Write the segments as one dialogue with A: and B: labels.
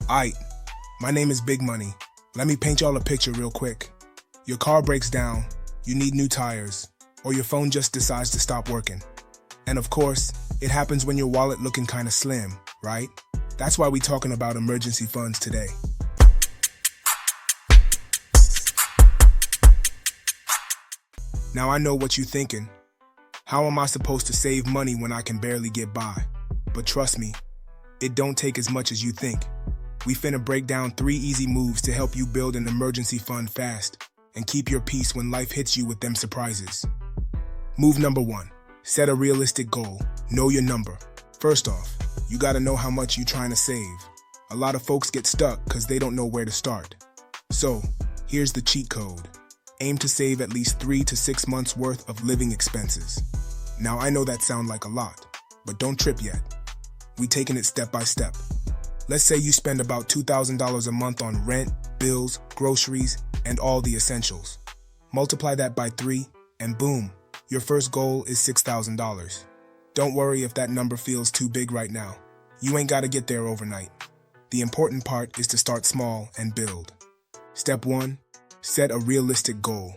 A: Aight, my name is Big Money. Let me paint y'all a picture real quick. Your car breaks down, you need new tires, or your phone just decides to stop working. And of course, it happens when your wallet looking kinda slim, right? That's why we talking about emergency funds today. Now I know what you thinking. How am I supposed to save money when I can barely get by? But trust me, it don't take as much as you think. We finna break down 3 easy moves to help you build an emergency fund fast and keep your peace when life hits you with them surprises. Move number 1, set a realistic goal. Know your number. First off, you gotta know how much you're trying to save. A lot of folks get stuck because they don't know where to start. So, here's the cheat code. Aim to save at least 3 to 6 months worth of living expenses. Now I know that sounds like a lot, but don't trip yet. We taking it step by step. Let's say you spend about $2,000 a month on rent, bills, groceries, and all the essentials. Multiply that by 3, and boom, your first goal is $6,000. Don't worry if that number feels too big right now. You ain't gotta get there overnight. The important part is to start small and build. Step 1, set a realistic goal.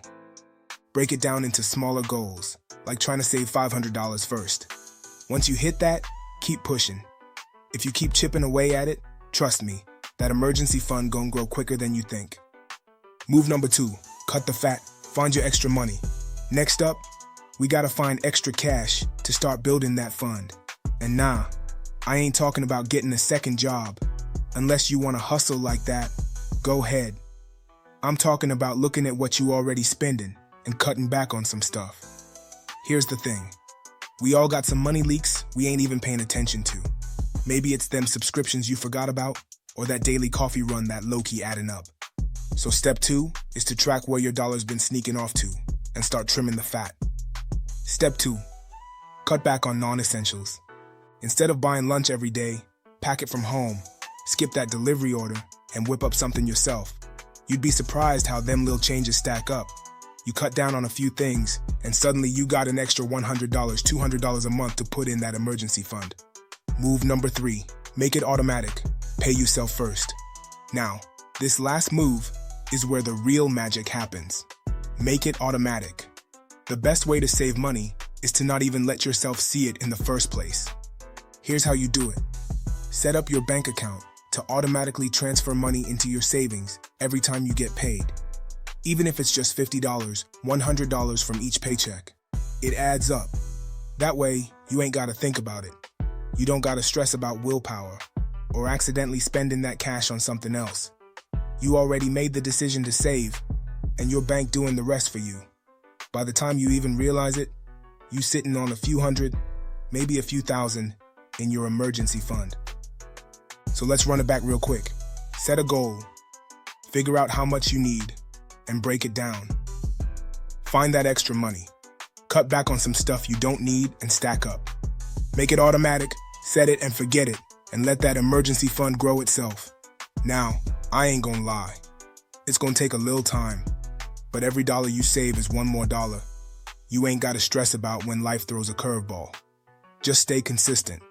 A: Break it down into smaller goals, like trying to save $500 first. Once you hit that, keep pushing. If you keep chipping away at it, trust me, that emergency fund gonna grow quicker than you think. Move number 2, cut the fat, find your extra money. Next up, we gotta find extra cash to start building that fund. And nah, I ain't talking about getting a second job. Unless you wanna hustle like that, go ahead. I'm talking about looking at what you already spending and cutting back on some stuff. Here's the thing. We all got some money leaks we ain't even paying attention to. Maybe it's them subscriptions you forgot about, or that daily coffee run that low-key adding up. So step 2 is to track where your dollar's been sneaking off to and start trimming the fat. Step 2, cut back on non-essentials. Instead of buying lunch every day, pack it from home, skip that delivery order, and whip up something yourself. You'd be surprised how them little changes stack up. You cut down on a few things, and suddenly you got an extra $100, $200 a month to put in that emergency fund. Move number 3, make it automatic. Pay yourself first. Now, this last move is where the real magic happens. Make it automatic. The best way to save money is to not even let yourself see it in the first place. Here's how you do it. Set up your bank account to automatically transfer money into your savings every time you get paid. Even if it's just $50, $100 from each paycheck. It adds up. That way, you ain't gotta think about it. You don't gotta stress about willpower or accidentally spending that cash on something else. You already made the decision to save, and your bank doing the rest for you. By the time you even realize it, you sitting on a few hundred, maybe a few thousand in your emergency fund. So let's run it back real quick. Set a goal, figure out how much you need, and break it down. Find that extra money. Cut back on some stuff you don't need and stack up. Make it automatic, set it and forget it, and let that emergency fund grow itself. Now, I ain't gonna lie. It's gonna take a little time, but every dollar you save is one more dollar. You ain't gotta stress about when life throws a curveball. Just stay consistent,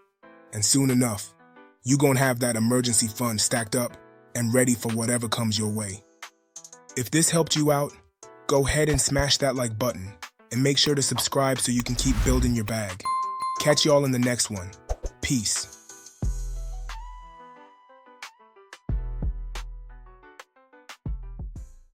A: and soon enough, you gonna have that emergency fund stacked up and ready for whatever comes your way. If this helped you out, go ahead and smash that like button, and make sure to subscribe so you can keep building your bag. Catch y'all in the next one. Peace.